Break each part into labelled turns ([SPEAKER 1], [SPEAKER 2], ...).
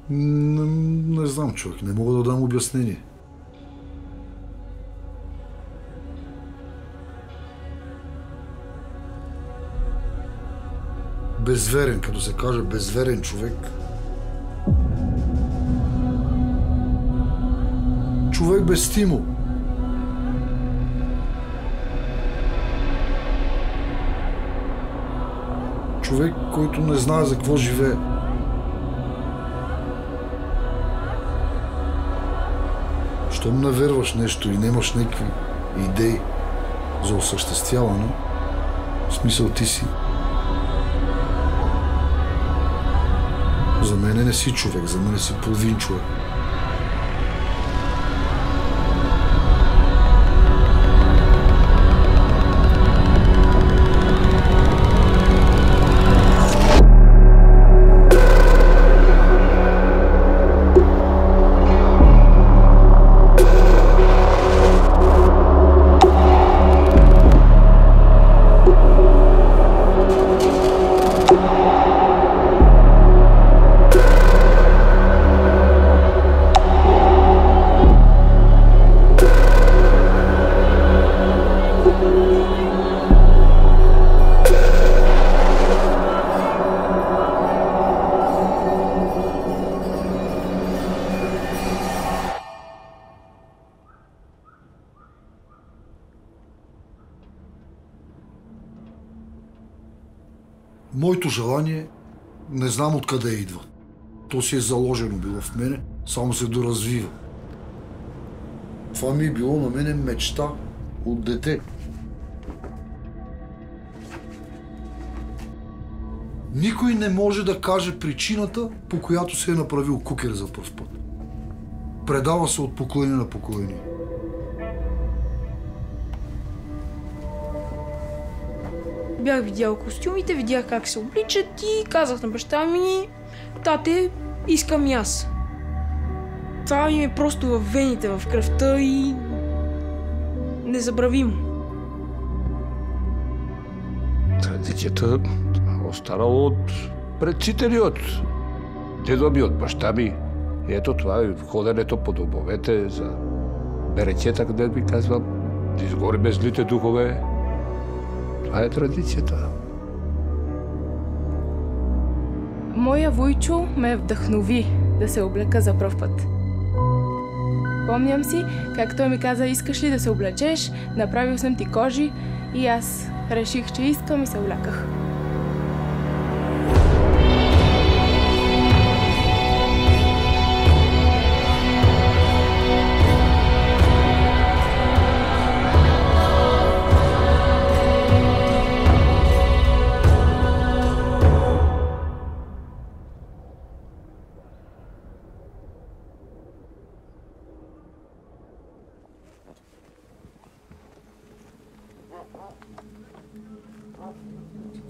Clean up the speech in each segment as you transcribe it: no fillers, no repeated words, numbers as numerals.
[SPEAKER 1] Не знам, човек. Не мога да дам обяснение. Безверен, като се каже безверен човек. Човек без стимул. Човек, който не знае за какво живее. Щом не верваш нещо и нямаш някакви идеи за осъществяване, в смисъл ти си. За мен не си човек, за мен си половин човек. Моето желание не знам откъде идва. То си е заложено било в мене, само се доразвива. Това ми е било на мене мечта от дете. Никой не може да каже причината, по която се е направил кукер за пръв път. Предава се от поколение на поколение.
[SPEAKER 2] Бях видял костюмите, видях как се обличат и казах на баща ми: тате, искам и аз. Това ми е просто във вените, в кръвта и незабравимо.
[SPEAKER 3] Традицията останала от предците ни, от дедо ми, от баща ми. И ето това е ходенето по домовете за беречета, къде ми казвам, да изгорим злите духове. Това е традицията.
[SPEAKER 4] Моя вуйчо ме вдъхнови да се облека за пръв път. Помням си как той ми каза: искаш ли да се облечеш? Направил съм ти кожи и аз реших, че искам и се обляках.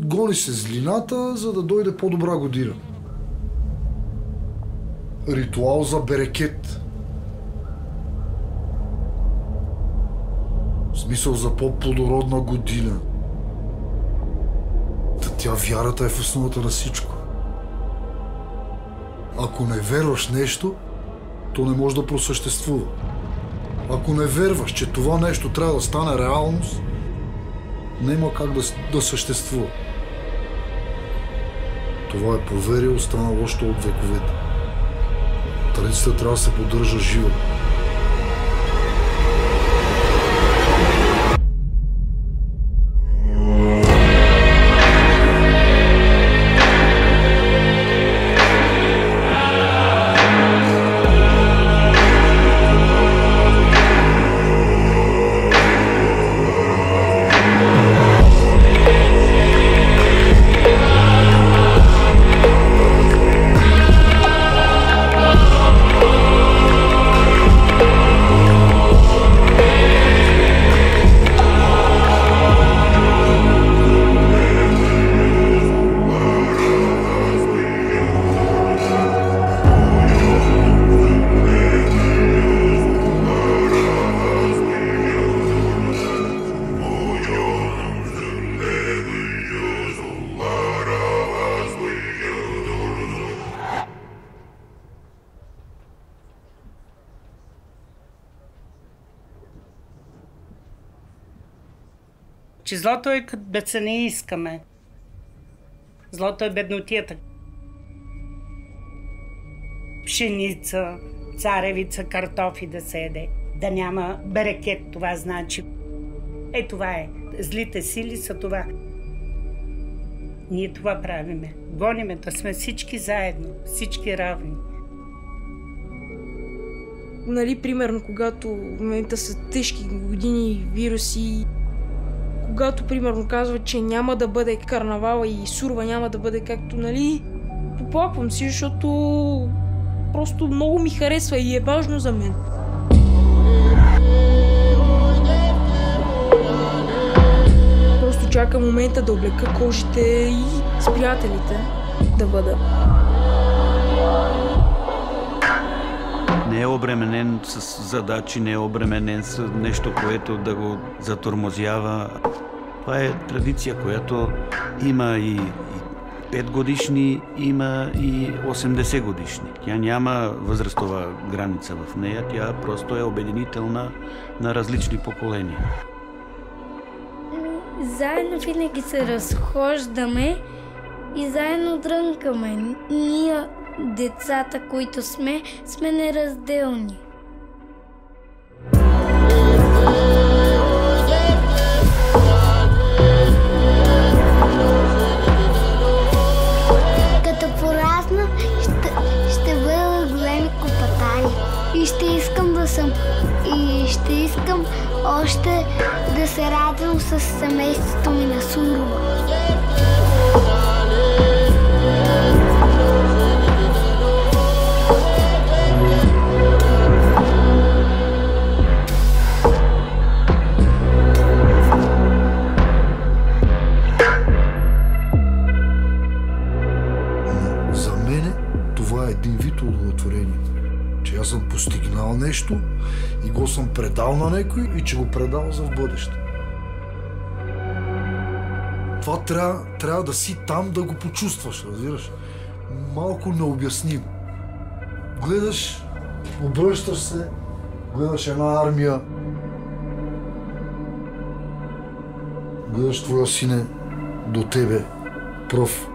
[SPEAKER 1] Гони се злината, за да дойде по-добра година. Ритуал за берекет. В смисъл за по-плодородна година. Тя вярата е в основата на всичко. Ако не верваш нещо, то не може да просъществува. Ако не верваш, че това нещо трябва да стане реалност, няма как да съществува. Това е поверие, останало още от вековете. Традицията трябва да се поддържа жива.
[SPEAKER 5] че злото е като да се не искаме. Злото е беднотията. Пшеница, царевица, картофи да се яде. Да няма берекет, това значи. Това е. Злите сили са това. Ние това правиме. Гониме да сме всички заедно, всички равни.
[SPEAKER 2] Нали, примерно, когато в момента са тежки години, вируси, когато, примерно, казват, че няма да бъде карнавала и Сурва няма да бъде както, нали, поплаквам си, защото просто много ми харесва и е важно за мен. Просто чакам момента да облека кожите и с приятелите да бъда.
[SPEAKER 6] Не е обременен с задачи, не е обременен с нещо, което да го затормозява. Това е традиция, която има и 5 годишни, има и 80 годишни. Тя няма възрастова граница в нея, тя просто е обединителна на различни поколения.
[SPEAKER 7] Заедно винаги се разхождаме и заедно дрънкаме. Ние, децата, които сме неразделни. Като порасна, ще бъда големи копатари. И ще искам да съм. И ще искам още да се радвам с семейството ми на Сурова.
[SPEAKER 1] За мене това е един вид удовлетворение. Че аз съм постигнал нещо и го съм предал на някой и че го предал за в бъдеще. Това трябва да си там да го почувстваш, разбираш? Малко необяснимо. Гледаш, обръщаш се, гледаш една армия, гледаш твоя сине до тебе, пръв.